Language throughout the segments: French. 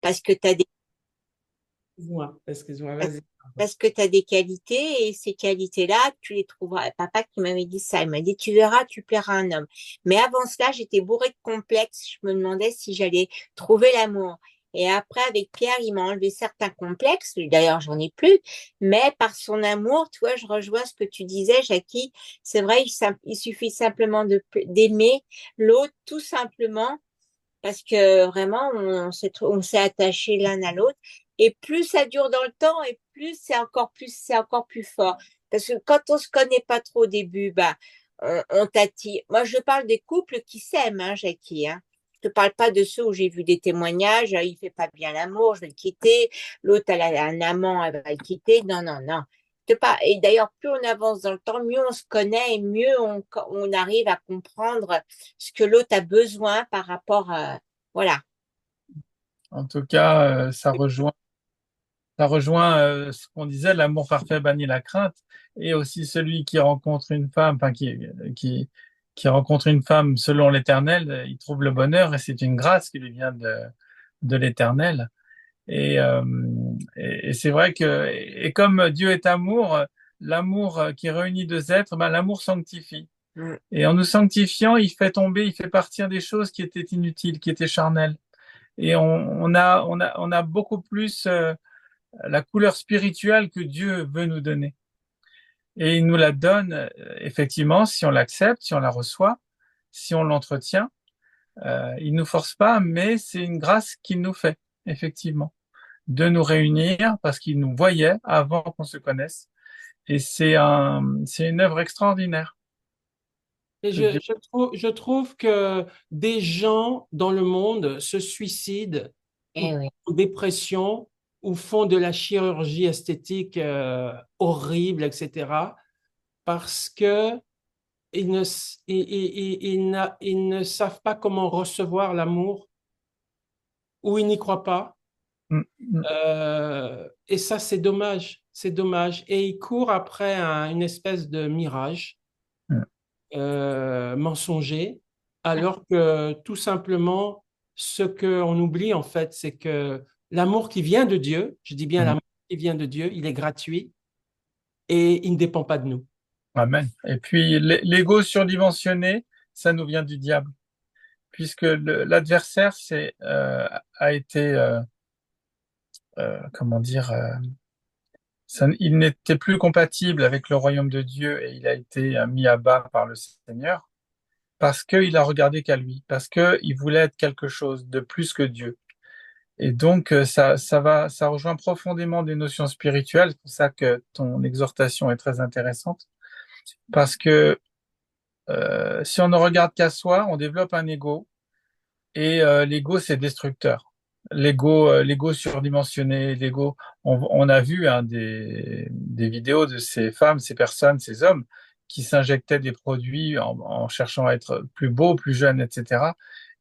parce que tu as Excuse-moi, vas-y. parce que tu as des qualités et ces qualités-là, tu les trouveras. Papa qui m'avait dit ça, il m'a dit, tu verras, tu plairas à un homme. Mais avant cela, j'étais bourrée de complexes. Je me demandais si j'allais trouver l'amour. Et après, avec Pierre, il m'a enlevé certains complexes. D'ailleurs, j'en ai plus. Mais par son amour, tu vois, je rejoins ce que tu disais, Jackie. C'est vrai, il suffit simplement d'aimer l'autre, tout simplement parce que vraiment, on s'est attaché l'un à l'autre. Et plus ça dure dans le temps, et plus c'est encore plus fort. Parce que quand on se connaît pas trop au début, bah, on t'attire. Moi, je parle des couples qui s'aiment, hein, Jackie, hein. Je te parle pas de ceux où j'ai vu des témoignages, il fait pas bien l'amour, je vais le quitter. L'autre, elle a un amant, elle va le quitter. Non, non, non. Et d'ailleurs, plus on avance dans le temps, mieux on se connaît et mieux on arrive à comprendre ce que l'autre a besoin par rapport à... Voilà. En tout cas, ça rejoint ce qu'on disait, l'amour parfait bannit la crainte, et aussi celui qui rencontre une femme, enfin qui, qui rencontre une femme selon l'Éternel, il trouve le bonheur, et c'est une grâce qui lui vient de l'Éternel. Et, euh, et c'est vrai que, et comme Dieu est amour, l'amour qui réunit deux êtres, ben, l'amour sanctifie. Mm. Et en nous sanctifiant, il fait tomber, il fait partir des choses qui étaient inutiles, qui étaient charnelles. Et on a beaucoup plus la couleur spirituelle que Dieu veut nous donner. Et il nous la donne, effectivement, si on l'accepte, si on la reçoit, si on l'entretient. Il nous force pas, mais c'est une grâce qu'il nous fait, effectivement, de nous réunir parce qu'il nous voyait avant qu'on se connaisse. Et c'est une œuvre extraordinaire Mm. que Dieu. Mm. Je trouve que des gens dans le monde se suicident ou Eh oui. en dépression ou font de la chirurgie esthétique horrible, etc., parce que ils ne savent pas comment recevoir l'amour ou ils n'y croient pas. Mm, mm, Et ça, c'est dommage. C'est dommage. Et ils courent après une espèce de mirage mm. mensonger, alors que tout simplement, ce qu'on oublie en fait, c'est que l'amour qui vient de Dieu, je dis bien Mm. l'amour qui vient de Dieu, il est gratuit et il ne dépend pas de nous. Amen. Et puis l'ego surdimensionné, ça nous vient du diable, puisque l'adversaire a été, comment dire, il n'était plus compatible avec le royaume de Dieu et il a été mis à bas par le Seigneur parce qu'il a regardé qu'à lui, parce qu'il voulait être quelque chose de plus que Dieu. Et donc, ça rejoint profondément des notions spirituelles. C'est pour ça que ton exhortation est très intéressante. Parce que si on ne regarde qu'à soi, on développe un ego. Et l'ego, c'est destructeur. L'ego surdimensionné, l'ego. On a vu hein, des vidéos de ces femmes, ces personnes, ces hommes qui s'injectaient des produits en cherchant à être plus beaux, plus jeunes, etc.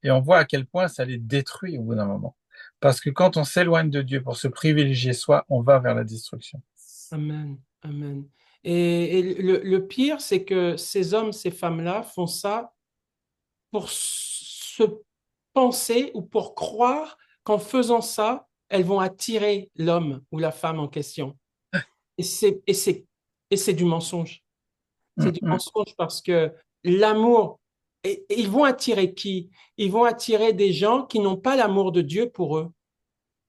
Et on voit à quel point ça les détruit au bout d'un moment. Parce que quand on s'éloigne de Dieu pour se privilégier soi, on va vers la destruction. Amen, amen. Et le pire, c'est que ces hommes, ces femmes-là font ça pour se penser ou pour croire qu'en faisant ça, elles vont attirer l'homme ou la femme en question. Et c'est du mensonge. C'est Hum, du hum, mensonge parce que l'amour, et ils vont attirer qui? Ils vont attirer des gens qui n'ont pas l'amour de Dieu pour eux,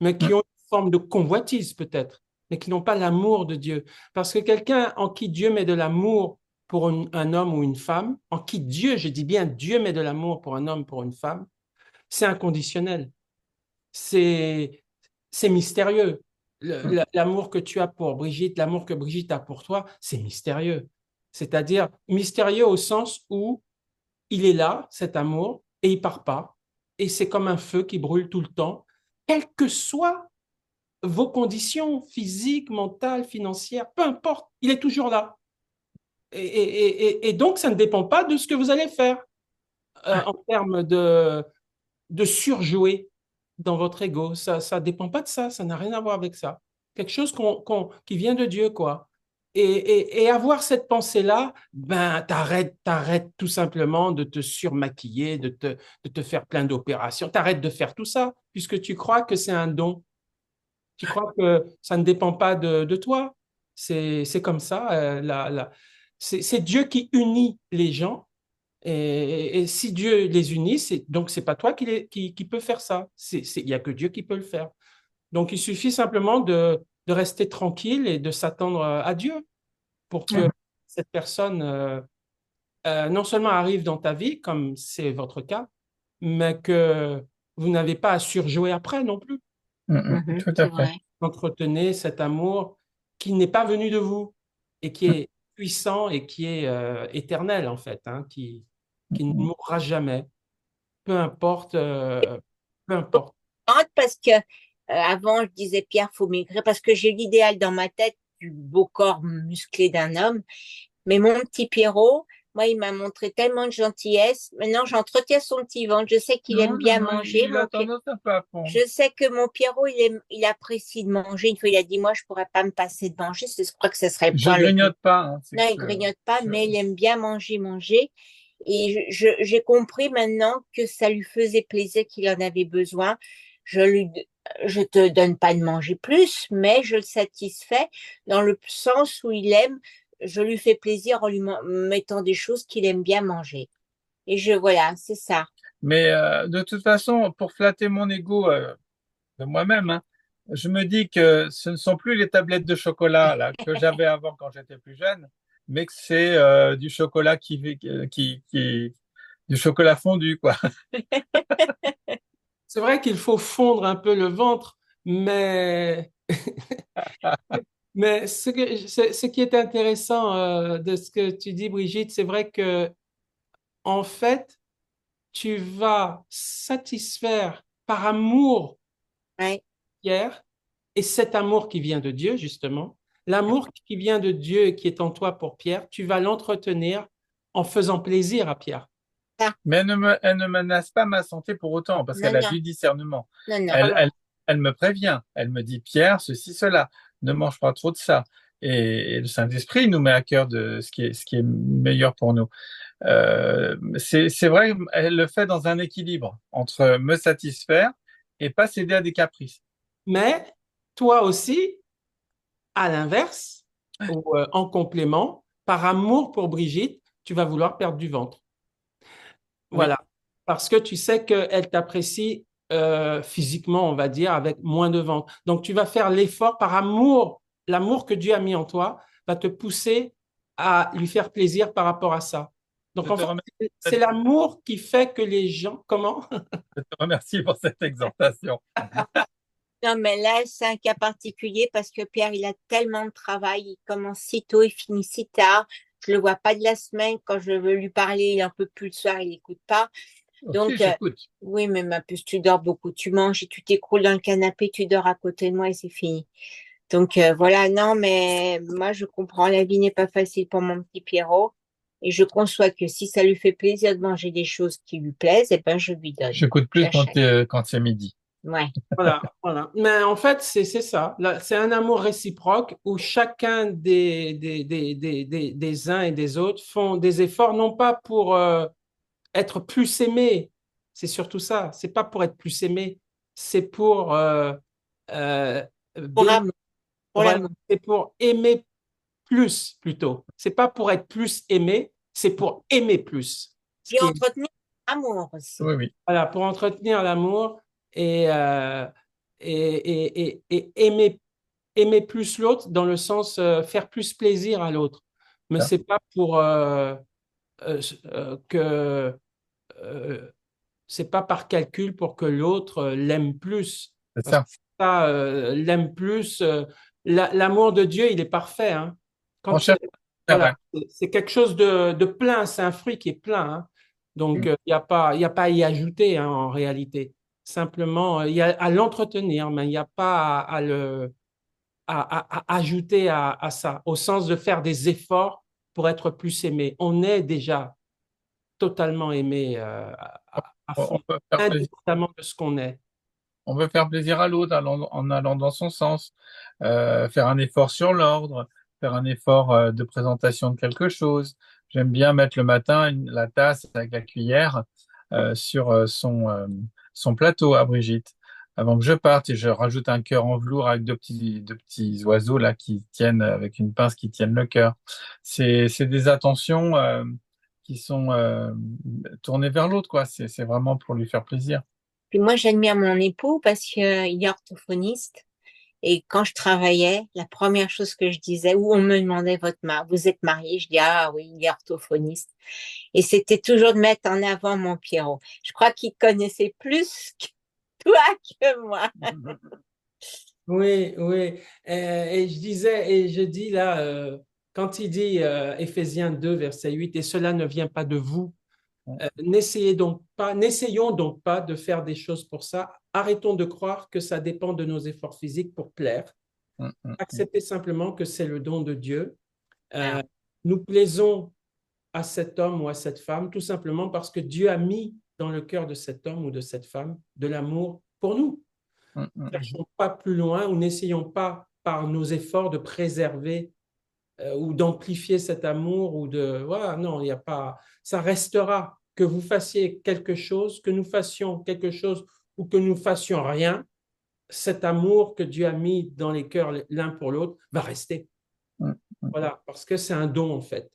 mais hum, qui ont une forme de convoitise peut-être, mais qui n'ont pas l'amour de Dieu. Parce que quelqu'un en qui Dieu met de l'amour pour un homme ou une femme, en qui Dieu, je dis bien Dieu met de l'amour pour un homme, pour une femme, c'est inconditionnel. C'est, c'est mystérieux. hum, L'amour que tu as pour Brigitte, l'amour que Brigitte a pour toi, c'est mystérieux. C'est-à-dire mystérieux au sens où il est là, cet amour, et il part pas. Et c'est comme un feu qui brûle tout le temps, quelles que soient vos conditions physiques, mentales, financières, peu importe, il est toujours là. Et donc, ça ne dépend pas de ce que vous allez faire en termes de surjouer dans votre ego. Ça ne dépend pas de ça, ça n'a rien à voir avec ça. Quelque chose qui vient de Dieu, quoi. Et avoir cette pensée-là, ben, t'arrêtes tout simplement de te surmaquiller, de te faire plein d'opérations. T'arrêtes de faire tout ça, puisque tu crois que c'est un don. Tu crois que ça ne dépend pas de toi. C'est comme ça. C'est Dieu qui unit les gens. Et si Dieu les unit, donc c'est pas toi qui peut faire ça. Il y a que Dieu qui peut le faire. Donc il suffit simplement de rester tranquille et de s'attendre à Dieu pour que Mhm. cette personne non seulement arrive dans ta vie, comme c'est votre cas, mais que vous n'avez pas à surjouer après non plus. Tout C'est à fait. vrai. Entretenez cet amour qui n'est pas venu de vous et qui est puissant et qui est éternel en fait, hein, qui ne mourra jamais, peu importe, peu importe. Parce que avant, je disais, Pierre, faut maigrir, parce que j'ai l'idéal dans ma tête du beau corps musclé d'un homme. Mais mon petit Pierrot, moi, il m'a montré tellement de gentillesse. Maintenant, j'entretiens son petit ventre. Je sais qu'il aime Non, non, bien non, manger, il a mon Pierre. tendance à pas Je fondre. sais que mon Pierrot, il apprécie de manger. Une fois, il a dit, moi, je pourrais pas me passer de manger. Je crois que ce serait le Je point le plus. grignote pas, hein, c'est Non, il que grignote pas, je- mais il aime bien manger. Et j'ai compris maintenant que ça lui faisait plaisir qu'il en avait besoin. Je lui, je te donne pas de manger plus, mais je le satisfais dans le sens où il aime. Je lui fais plaisir en lui mettant des choses qu'il aime bien manger. Et voilà, c'est ça. Mais de toute façon, pour flatter mon ego de moi-même, hein, je me dis que ce ne sont plus les tablettes de chocolat là que j'avais avant quand j'étais plus jeune, mais que c'est du chocolat du chocolat fondu, quoi. C'est vrai qu'il faut fondre un peu le ventre, mais, mais ce qui est intéressant de ce que tu dis, Brigitte, c'est vrai que en fait, tu vas satisfaire par amour Ouais. Pierre, et cet amour qui vient de Dieu, justement, l'amour qui vient de Dieu et qui est en toi pour Pierre, tu vas l'entretenir en faisant plaisir à Pierre. Ah, Mais elle ne menace pas ma santé pour autant, parce non, qu'elle a non, du discernement. non, non. Elle, Voilà. elle, elle me prévient. Elle me dit, Pierre, ceci, cela, ne mange pas trop de ça. Et le Saint-Esprit nous met à cœur de ce qui est meilleur pour nous. C'est vrai, elle le fait dans un équilibre entre me satisfaire et pas céder à des caprices. Mais toi aussi, à l'inverse, ou en complément, par amour pour Brigitte, tu vas vouloir perdre du ventre. Oui. Voilà. Parce que tu sais qu'elle t'apprécie physiquement, on va dire, avec moins de ventre. Donc, tu vas faire l'effort par amour. L'amour que Dieu a mis en toi va te pousser à lui faire plaisir par rapport à ça. Donc, Je en te fait, remercie, c'est l'amour qui fait que les gens... Comment? je te remercie pour cette exhortation. Non, mais là, c'est un cas particulier parce que Pierre, il a tellement de travail. Il commence si tôt, il finit si tard. Je le vois pas de la semaine. Quand je veux lui parler, il en peut plus le soir, il écoute pas. Aussi, Donc, j'écoute. oui, mais ma puce, tu dors beaucoup. Tu manges et tu t'écroules dans le canapé, tu dors à côté de moi et c'est fini. Donc, voilà, non, mais moi, je comprends. La vie n'est pas facile pour mon petit Pierrot. Et je conçois que si ça lui fait plaisir de manger des choses qui lui plaisent, eh ben, je lui donne. J'écoute plus J'achète. quand c'est midi. Ouais. Voilà, voilà. Mais en fait, c'est ça. Là, c'est un amour réciproque où chacun des uns et des autres font des efforts, non pas pour être plus aimé, c'est surtout ça. C'est pas pour être plus aimé, c'est pour euh, Pour bénir. l'amour, pour Voilà, l'amour. c'est pour aimer plus plutôt. C'est pas pour être plus aimé, c'est pour aimer plus. Ce Puis qui est, entretenir l'amour aussi. Oui, oui, voilà, pour entretenir l'amour et, et aimer plus l'autre dans le sens faire plus plaisir à l'autre. Mais ça, c'est pas pour que c'est pas par calcul pour que l'autre l'aime plus. c'est Parce que ça. ça, l'aime plus, l'amour de Dieu, il est parfait, hein. On Quand, cherche, c'est voilà, vrai. c'est quelque chose de plein, c'est un fruit qui est plein, hein. Donc, Mm. il y a pas à y ajouter, hein, en réalité. Simplement, il y a à l'entretenir, mais il n'y a pas à ajouter à ça, au sens de faire des efforts pour être plus aimé. On est déjà totalement aimé à On fond, peut faire plaisir, indépendamment de ce qu'on est. on veut faire plaisir à l'autre en allant dans son sens, faire un effort sur l'ordre. faire un effort de présentation de quelque chose. J'aime bien mettre le matin la tasse avec la cuillère sur son plateau à Brigitte avant que je parte et je rajoute un cœur en velours avec deux petits oiseaux là qui tiennent avec une pince qui tiennent le cœur. C'est des attentions qui sont tournées vers l'autre, quoi. C'est vraiment pour lui faire plaisir. Puis moi, j'admire mon époux parce qu'il est orthophoniste. Et quand je travaillais, la première chose que je disais, ou on me demandait vous êtes marié? Je dis, ah oui, il est orthophoniste. Et c'était toujours de mettre en avant mon Pierrot. Je crois qu'il connaissait plus que toi que moi. Oui, oui. Et je disais, et je dis là, quand il dit Éphésiens 2, verset 8, et cela ne vient pas de vous, n'essayons donc pas de faire des choses pour ça. Arrêtons de croire que ça dépend de nos efforts physiques pour plaire. Acceptez simplement que c'est le don de Dieu. Ah, Nous plaisons à cet homme ou à cette femme tout simplement parce que Dieu a mis dans le cœur de cet homme ou de cette femme de l'amour pour nous. Ne cherchons pas plus loin ou n'essayons pas par nos efforts de préserver ou d'amplifier cet amour ou de voilà, non, il n'y a pas, ça restera. Que vous fassiez quelque chose, que nous fassions quelque chose ou que nous fassions rien, cet amour que Dieu a mis dans les cœurs l'un pour l'autre va rester. Voilà, parce que c'est un don en fait.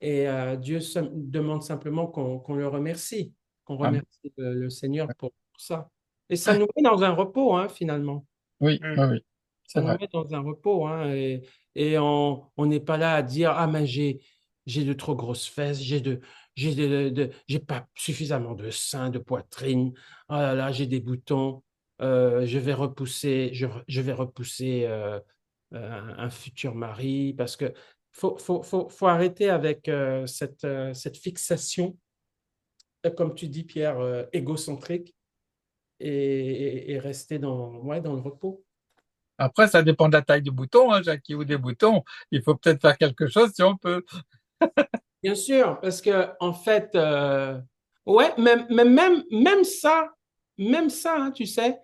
Et Dieu demande simplement qu'on le remercie, qu'on Ah, remercie le Seigneur pour ça. Et ça nous met dans un repos, hein, finalement. oui, oui, oui, Ça c'est nous vrai. met dans un repos, hein, et on n'est pas là à dire, ah, mais j'ai de trop grosses fesses, j'ai pas suffisamment de seins, de poitrine, oh là là, j'ai des boutons, je vais repousser un futur mari, parce que faut arrêter avec cette fixation, comme tu dis, Pierre, égocentrique, et rester ouais, dans le repos. Après, ça dépend de la taille du bouton, hein, Jackie, ou des boutons. Il faut peut-être faire quelque chose si on peut. Bien sûr, parce que en fait, ouais, même ça, hein, tu sais,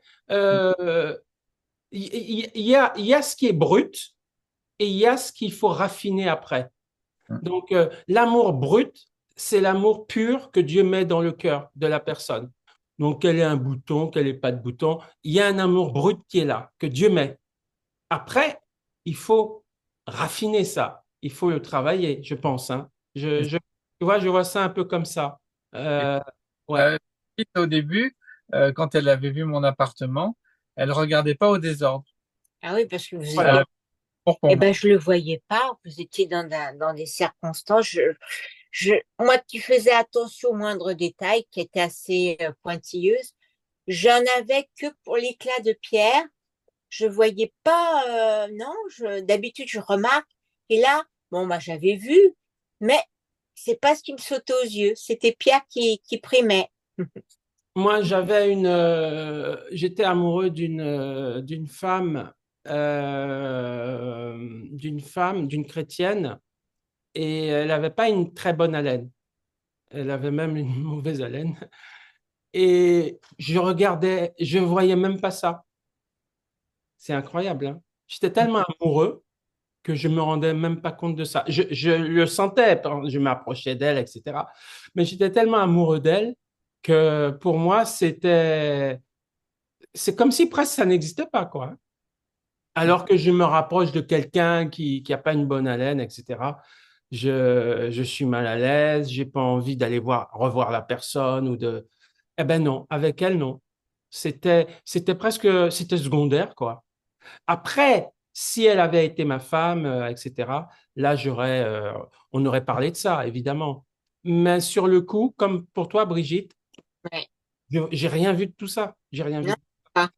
il y a ce qui est brut et il y a ce qu'il faut raffiner après. Donc, l'amour brut, c'est l'amour pur que Dieu met dans le cœur de la personne. Donc, qu'elle ait un bouton, qu'elle n'ait pas de bouton, il y a un amour brut qui est là, que Dieu met. Après, il faut raffiner ça. Il faut le travailler, je pense, hein. Tu vois ça un peu comme ça. Et, Euh, ouais. au début, quand elle avait vu mon appartement, elle regardait pas au désordre. ah oui, parce que vous Elle étiez, Voilà. a pour eh qu'on- ben, je le voyais pas. Vous étiez dans des circonstances. Moi qui faisais attention aux moindres détails, qui étaient assez pointilleuses, j'en avais que pour l'éclat de pierre. Je voyais pas, non, d'habitude je remarque. Et là, bon, bah, j'avais vu, mais c'est pas ce qui me sautait aux yeux. C'était Pierre qui primait. Moi, j'étais amoureux d'une femme, d'une chrétienne, et elle n'avait pas une très bonne haleine. Elle avait même une mauvaise haleine. Et je regardais, je voyais même pas ça. C'est incroyable, hein. J'étais tellement amoureux que je me rendais même pas compte de ça. Je le sentais, je m'approchais d'elle, etc. Mais j'étais tellement amoureux d'elle que pour moi, c'est comme si presque ça n'existait pas, quoi. Alors que je me rapproche de quelqu'un qui a pas une bonne haleine, etc. Je suis mal à l'aise, j'ai pas envie d'aller revoir la personne ou de. Eh ben non, avec elle, non. C'était secondaire, quoi. Après, si elle avait été ma femme, etc., là, on aurait parlé de ça, évidemment. Mais sur le coup, comme pour toi, Brigitte, Ouais. j'ai rien vu de tout ça. J'ai rien Non, vu. pas.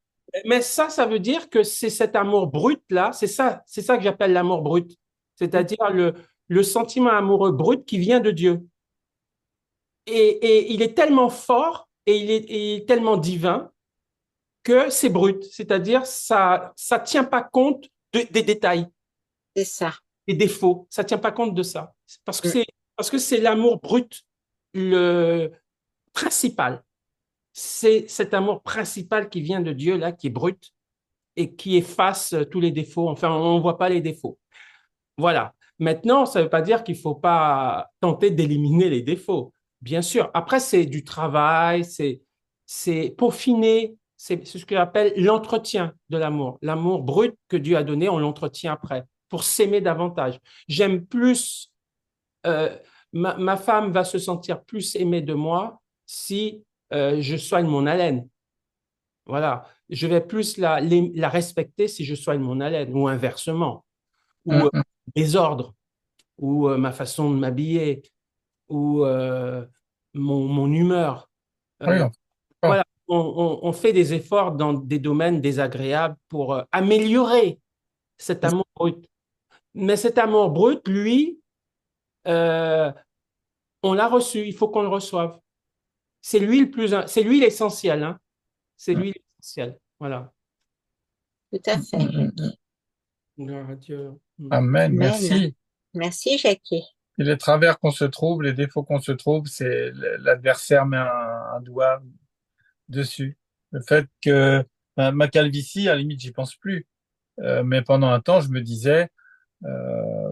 Mais ça veut dire que c'est cet amour brut-là, c'est ça que j'appelle l'amour brut. C'est-à-dire le sentiment amoureux brut qui vient de Dieu. Et il est tellement fort et il est tellement divin que c'est brut. C'est-à-dire ça tient pas compte des détails, C'est ça. des défauts. Ça tient pas compte de ça. Mm. Parce que c'est l'amour brut, le principal. C'est cet amour principal qui vient de Dieu, là, qui est brut et qui efface tous les défauts. Enfin, on ne voit pas les défauts. Voilà. Maintenant, ça ne veut pas dire qu'il ne faut pas tenter d'éliminer les défauts. Bien sûr. Après, c'est du travail, c'est peaufiner, c'est ce que j'appelle l'entretien de l'amour. L'amour brut que Dieu a donné, on l'entretient après pour s'aimer davantage. J'aime plus, euh, ma femme va se sentir plus aimée de moi si je soigne mon haleine. Voilà. Je vais plus la respecter si je soigne mon haleine ou inversement, ou Hum, hum. mes ordres ou ma façon de m'habiller, ou mon humeur. Oui, Euh, d'accord. voilà, on fait des efforts dans des domaines désagréables pour améliorer cet amour brut. Mais cet amour brut, lui, euh, on l'a reçu, il faut qu'on le reçoive. C'est lui l'essentiel, hein. C'est Hum, lui l'essentiel. Voilà. Tout à hum, fait. hum. Gloire à Dieu. Amen, Amen. merci. Merci, Jackie. Et les travers qu'on se trouve, les défauts qu'on se trouve, c'est l'adversaire met un doigt dessus. Le fait que ma calvitie, à la limite, j'y pense plus. Mais pendant un temps, je me disais,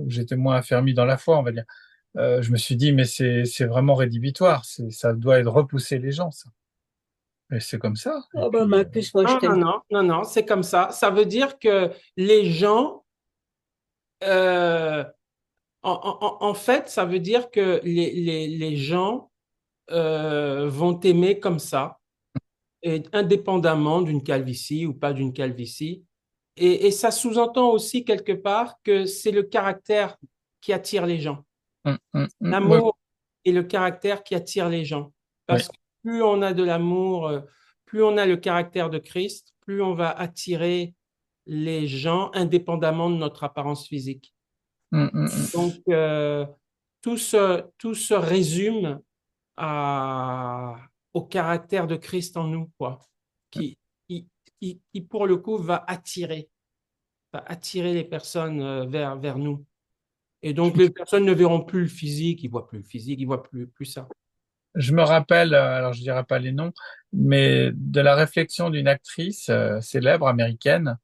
j'étais moins affermi dans la foi, on va dire. Je me suis dit, mais c'est vraiment rédhibitoire. Ça doit être repousser les gens, ça. Et c'est comme ça. Et Oh, bah, puis, ma puce, moi, je Non, non, t'aime. non, non, non, c'est comme ça. Ça veut dire que les gens, euh, en fait, ça veut dire que les gens vont t'aimer comme ça, et indépendamment d'une calvitie ou pas d'une calvitie. Et ça sous-entend aussi quelque part que c'est le caractère qui attire les gens. moi, L'amour est le caractère qui attire les gens. oui. Parce que plus on a de l'amour, plus on a le caractère de Christ, plus on va attirer les gens indépendamment de notre apparence physique. Donc, tout se résume au caractère de Christ en nous, quoi, qui, qui, pour le coup, va attirer les personnes vers nous. Et donc, les personnes ne verront plus le physique, ils voient plus le physique, ils voient plus ça. Je me rappelle, alors je dirais pas les noms, mais de la réflexion d'une actrice célèbre américaine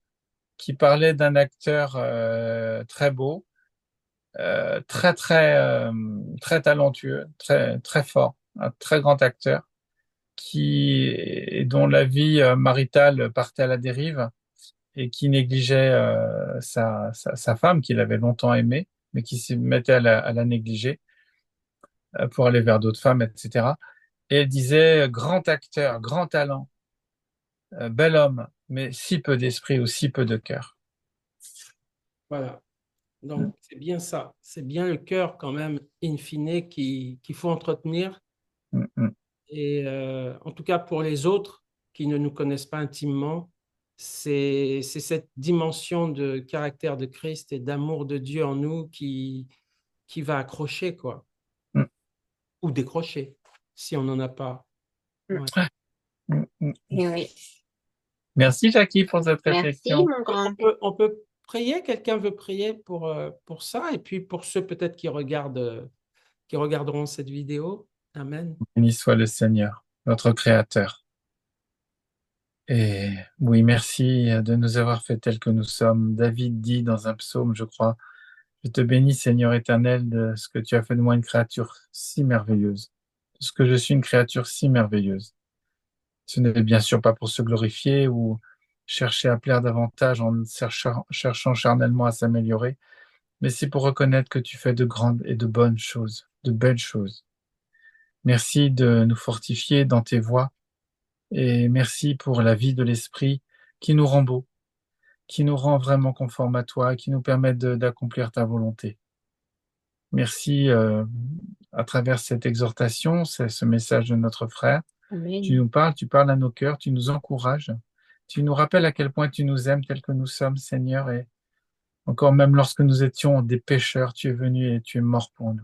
qui parlait d'un acteur très beau, très talentueux, très fort, un très grand acteur, dont la vie maritale partait à la dérive et qui négligeait sa femme qu'il avait longtemps aimée, mais qui se mettait à la négliger pour aller vers d'autres femmes, etc. Et elle disait, grand acteur, grand talent, bel homme, mais si peu d'esprit ou si peu de cœur. Voilà. Donc, c'est bien ça. C'est bien le cœur, quand même, in fine, qu'il faut entretenir. Mm, mm. Et en tout cas, pour les autres qui ne nous connaissent pas intimement, c'est cette dimension de caractère de Christ et d'amour de Dieu en nous qui va accrocher, quoi, Mm, ou décrocher, si on n'en a pas. Mm. Ouais. mm, mm. Eh oui. Merci Jackie pour cette Merci, réflexion. mon grand. On peut prier, quelqu'un veut prier pour ça, et puis pour ceux peut-être qui regarderont cette vidéo. Amen. Béni soit le Seigneur, notre Créateur. Et oui, merci de nous avoir fait tels que nous sommes. David dit dans un psaume, je crois, je te bénis Seigneur éternel de ce que tu as fait de moi une créature si merveilleuse, de ce que je suis une créature si merveilleuse. Ce n'est bien sûr pas pour se glorifier ou chercher à plaire davantage en cherchant charnellement à s'améliorer, mais c'est pour reconnaître que tu fais de grandes et de bonnes choses, de belles choses. Merci de nous fortifier dans tes voies et merci pour la vie de l'esprit qui nous rend beaux, qui nous rend vraiment conformes à toi, qui nous permet d'accomplir ta volonté. Merci à travers cette exhortation, c'est ce message de notre frère. Tu Amen. nous parles, tu parles à nos cœurs, tu nous encourages, tu nous rappelles à quel point tu nous aimes tels que nous sommes, Seigneur, et encore même lorsque nous étions des pécheurs, tu es venu et tu es mort pour nous.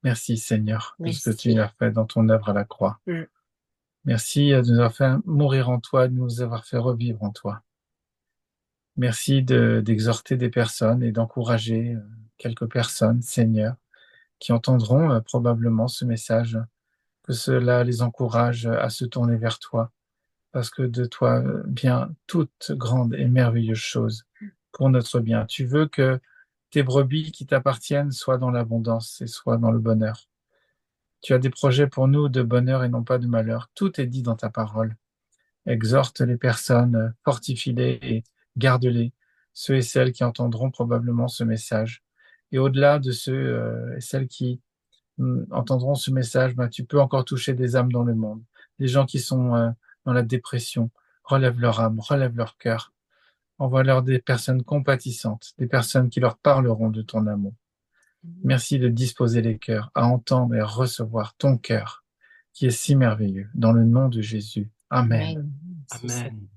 Merci, Seigneur, de ce que tu Merci. as fait dans ton œuvre à la croix. Mm. Merci de nous avoir fait mourir en toi, de nous avoir fait revivre en toi. Merci d'exhorter des personnes et d'encourager quelques personnes, Seigneur, qui entendront probablement ce message, que cela les encourage à se tourner vers toi, parce que de toi vient toute grande et merveilleuse chose pour notre bien. Tu veux que tes brebis qui t'appartiennent soient dans l'abondance et soient dans le bonheur. Tu as des projets pour nous de bonheur et non pas de malheur. Tout est dit dans ta parole. Exhorte les personnes, fortifie-les et garde-les, ceux et celles qui entendront probablement ce message. Et au-delà de ceux et celles qui entendront ce message, ben, tu peux encore toucher des âmes dans le monde. Des gens qui sont dans la dépression. Relève leur âme, relève leur cœur. Envoie-leur des personnes compatissantes, des personnes qui leur parleront de ton amour. Merci de disposer les cœurs à entendre et à recevoir ton cœur, qui est si merveilleux. Dans le nom de Jésus. Amen. Amen.